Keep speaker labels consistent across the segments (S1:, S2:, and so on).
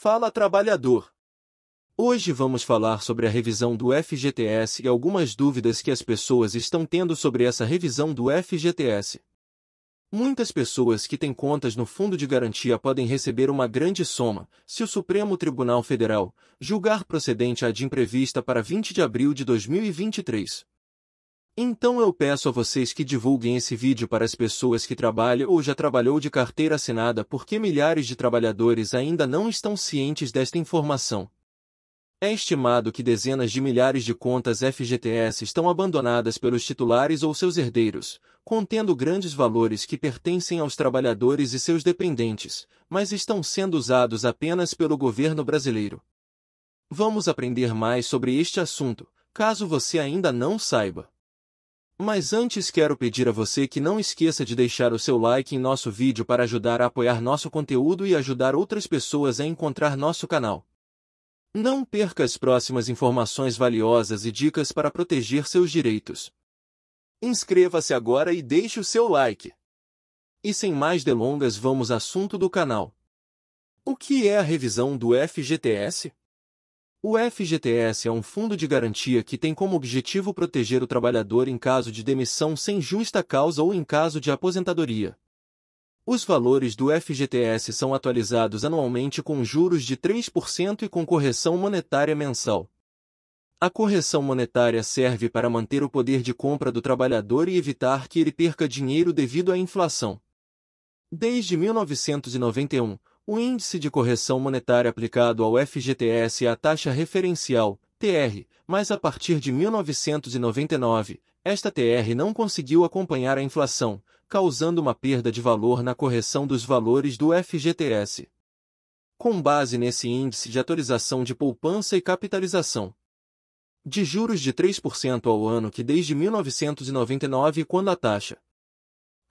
S1: Fala, trabalhador! Hoje vamos falar sobre a revisão do FGTS e algumas dúvidas que as pessoas estão tendo sobre essa revisão do FGTS. Muitas pessoas que têm contas no Fundo de Garantia podem receber uma grande soma, se o Supremo Tribunal Federal julgar procedente a DIN prevista para 20 de abril de 2023. Então eu peço a vocês que divulguem esse vídeo para as pessoas que trabalham ou já trabalhou de carteira assinada, porque milhares de trabalhadores ainda não estão cientes desta informação. É estimado que dezenas de milhares de contas FGTS estão abandonadas pelos titulares ou seus herdeiros, contendo grandes valores que pertencem aos trabalhadores e seus dependentes, mas estão sendo usados apenas pelo governo brasileiro. Vamos aprender mais sobre este assunto, caso você ainda não saiba. Mas antes quero pedir a você que não esqueça de deixar o seu like em nosso vídeo para ajudar a apoiar nosso conteúdo e ajudar outras pessoas a encontrar nosso canal. Não perca as próximas informações valiosas e dicas para proteger seus direitos. Inscreva-se agora e deixe o seu like. E sem mais delongas, vamos ao assunto do canal. O que é a revisão do FGTS? O FGTS é um fundo de garantia que tem como objetivo proteger o trabalhador em caso de demissão sem justa causa ou em caso de aposentadoria. Os valores do FGTS são atualizados anualmente com juros de 3% e com correção monetária mensal. A correção monetária serve para manter o poder de compra do trabalhador e evitar que ele perca dinheiro devido à inflação. Desde 1991, o índice de correção monetária aplicado ao FGTS é a taxa referencial, TR, mas a partir de 1999, esta TR não conseguiu acompanhar a inflação, causando uma perda de valor na correção dos valores do FGTS. Com base nesse índice de atualização de poupança e capitalização de juros de 3% ao ano que desde 1999, quando a taxa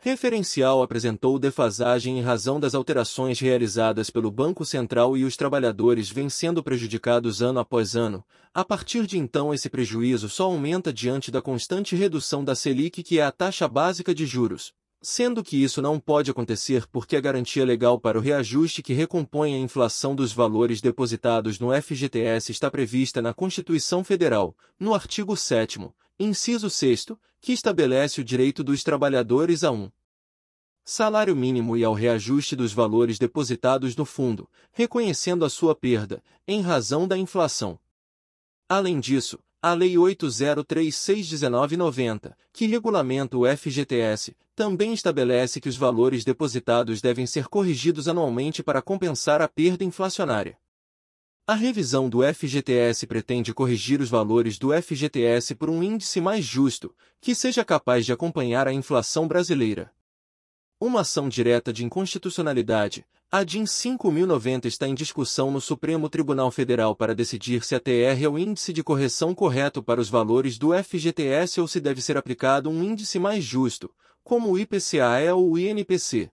S1: referencial apresentou defasagem em razão das alterações realizadas pelo Banco Central e os trabalhadores vêm sendo prejudicados ano após ano, a partir de então esse prejuízo só aumenta diante da constante redução da Selic, que é a taxa básica de juros. Sendo que isso não pode acontecer porque a garantia legal para o reajuste que recompõe a inflação dos valores depositados no FGTS está prevista na Constituição Federal, no artigo 7º, inciso 6º, que estabelece o direito dos trabalhadores a um salário mínimo e ao reajuste dos valores depositados no fundo, reconhecendo a sua perda, em razão da inflação. Além disso, a Lei 8036/1990, que regulamenta o FGTS, também estabelece que os valores depositados devem ser corrigidos anualmente para compensar a perda inflacionária. A revisão do FGTS pretende corrigir os valores do FGTS por um índice mais justo, que seja capaz de acompanhar a inflação brasileira. Uma ação direta de inconstitucionalidade, a DIN 5090, está em discussão no Supremo Tribunal Federal para decidir se a TR é o índice de correção correto para os valores do FGTS ou se deve ser aplicado um índice mais justo, como o IPCA ou o INPC.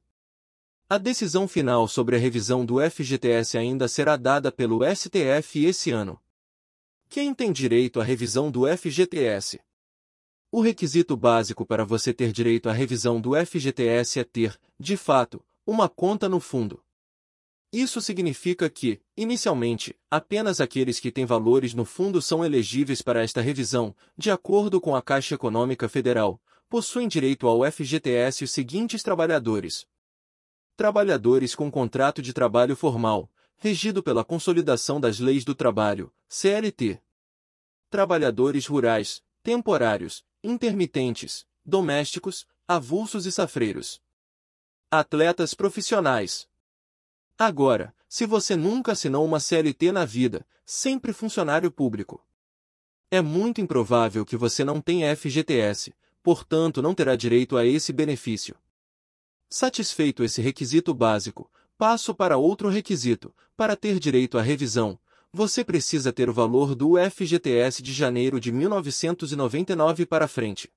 S1: A decisão final sobre a revisão do FGTS ainda será dada pelo STF esse ano. Quem tem direito à revisão do FGTS? O requisito básico para você ter direito à revisão do FGTS é ter, de fato, uma conta no fundo. Isso significa que, inicialmente, apenas aqueles que têm valores no fundo são elegíveis para esta revisão. De acordo com a Caixa Econômica Federal, possuem direito ao FGTS os seguintes trabalhadores: trabalhadores com contrato de trabalho formal, regido pela Consolidação das Leis do Trabalho, CLT. Trabalhadores rurais, temporários, intermitentes, domésticos, avulsos e safreiros. Atletas profissionais. Agora, se você nunca assinou uma CLT na vida, sempre funcionário público, é muito improvável que você não tenha FGTS, portanto não terá direito a esse benefício. Satisfeito esse requisito básico, passo para outro requisito. Para ter direito à revisão, você precisa ter o valor do FGTS de janeiro de 1999 para frente.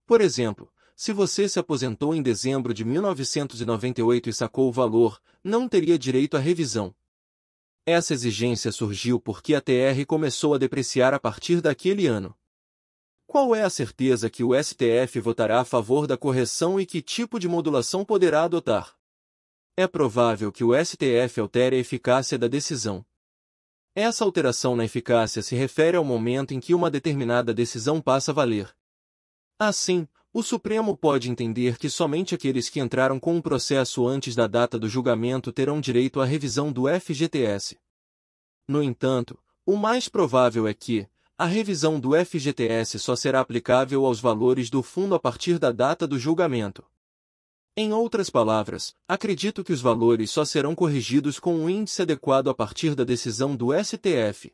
S1: Por exemplo, se você se aposentou em dezembro de 1998 e sacou o valor, não teria direito à revisão. Essa exigência surgiu porque a TR começou a depreciar a partir daquele ano. Qual é a certeza que o STF votará a favor da correção e que tipo de modulação poderá adotar? É provável que o STF altere a eficácia da decisão. Essa alteração na eficácia se refere ao momento em que uma determinada decisão passa a valer. Assim, o Supremo pode entender que somente aqueles que entraram com um processo antes da data do julgamento terão direito à revisão do FGTS. No entanto, o mais provável é que a revisão do FGTS só será aplicável aos valores do fundo a partir da data do julgamento. Em outras palavras, acredito que os valores só serão corrigidos com um índice adequado a partir da decisão do STF.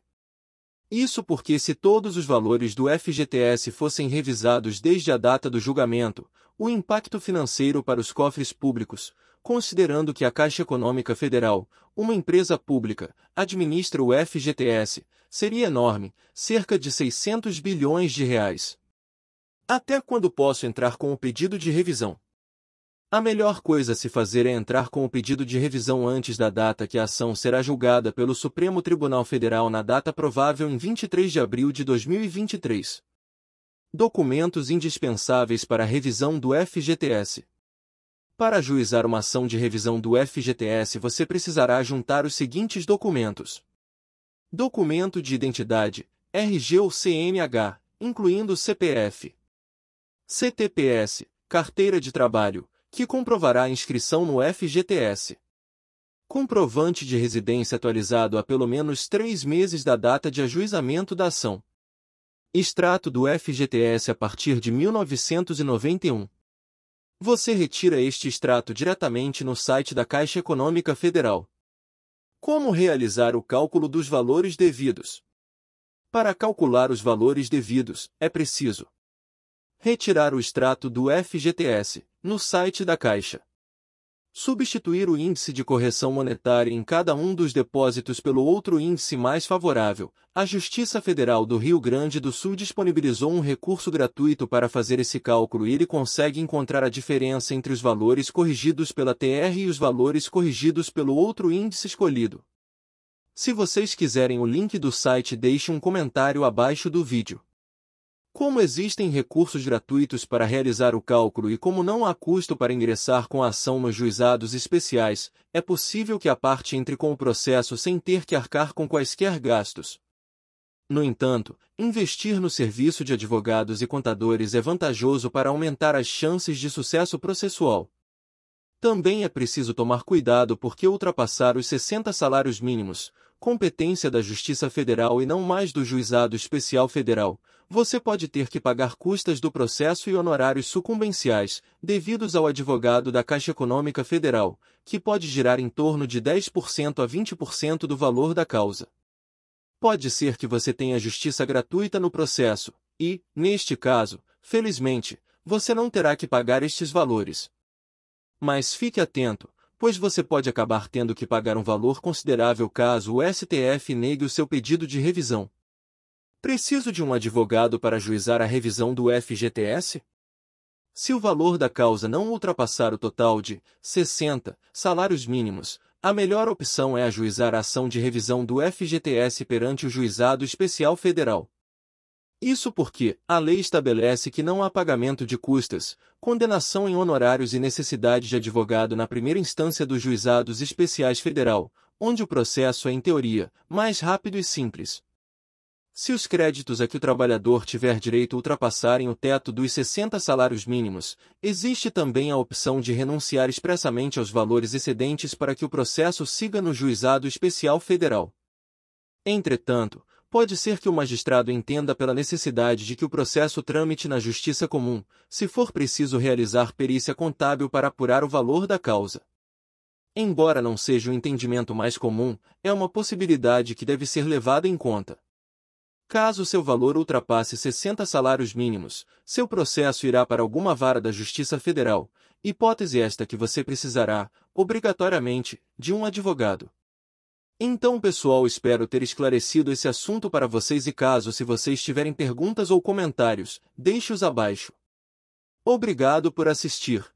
S1: Isso porque se todos os valores do FGTS fossem revisados desde a data do julgamento, o impacto financeiro para os cofres públicos, considerando que a Caixa Econômica Federal, uma empresa pública, administra o FGTS, seria enorme, cerca de 600 bilhões de reais. Até quando posso entrar com o pedido de revisão? A melhor coisa a se fazer é entrar com o pedido de revisão antes da data que a ação será julgada pelo Supremo Tribunal Federal na data provável em 23 de abril de 2023. Documentos indispensáveis para a revisão do FGTS. Para ajuizar uma ação de revisão do FGTS você precisará juntar os seguintes documentos. Documento de identidade, RG ou CNH, incluindo CPF. CTPS, carteira de trabalho, que comprovará a inscrição no FGTS. Comprovante de residência atualizado há pelo menos 3 meses da data de ajuizamento da ação. Extrato do FGTS a partir de 1991. Você retira este extrato diretamente no site da Caixa Econômica Federal. Como realizar o cálculo dos valores devidos? Para calcular os valores devidos, é preciso retirar o extrato do FGTS, no site da Caixa. Substituir o índice de correção monetária em cada um dos depósitos pelo outro índice mais favorável. A Justiça Federal do Rio Grande do Sul disponibilizou um recurso gratuito para fazer esse cálculo e ele consegue encontrar a diferença entre os valores corrigidos pela TR e os valores corrigidos pelo outro índice escolhido. Se vocês quiserem o link do site, deixe um comentário abaixo do vídeo. Como existem recursos gratuitos para realizar o cálculo e como não há custo para ingressar com a ação nos juizados especiais, é possível que a parte entre com o processo sem ter que arcar com quaisquer gastos. No entanto, investir no serviço de advogados e contadores é vantajoso para aumentar as chances de sucesso processual. Também é preciso tomar cuidado porque ultrapassar os 60 salários mínimos, competência da Justiça Federal e não mais do Juizado Especial Federal, você pode ter que pagar custas do processo e honorários sucumbenciais, devidos ao advogado da Caixa Econômica Federal, que pode girar em torno de 10% a 20% do valor da causa. Pode ser que você tenha justiça gratuita no processo, e, neste caso, felizmente, você não terá que pagar estes valores. Mas fique atento, pois você pode acabar tendo que pagar um valor considerável caso o STF negue o seu pedido de revisão. Preciso de um advogado para ajuizar a revisão do FGTS? Se o valor da causa não ultrapassar o total de 60 salários mínimos, a melhor opção é ajuizar a ação de revisão do FGTS perante o Juizado Especial Federal. Isso porque a lei estabelece que não há pagamento de custas, condenação em honorários e necessidade de advogado na primeira instância dos Juizados Especiais Federal, onde o processo é, em teoria, mais rápido e simples. Se os créditos a que o trabalhador tiver direito ultrapassarem o teto dos 60 salários mínimos, existe também a opção de renunciar expressamente aos valores excedentes para que o processo siga no Juizado Especial Federal. Entretanto, pode ser que o magistrado entenda pela necessidade de que o processo tramite na Justiça Comum, se for preciso realizar perícia contábil para apurar o valor da causa. Embora não seja o entendimento mais comum, é uma possibilidade que deve ser levada em conta. Caso seu valor ultrapasse 60 salários mínimos, seu processo irá para alguma vara da Justiça Federal, hipótese esta que você precisará, obrigatoriamente, de um advogado. Então pessoal, espero ter esclarecido esse assunto para vocês e caso se vocês tiverem perguntas ou comentários, deixe-os abaixo. Obrigado por assistir.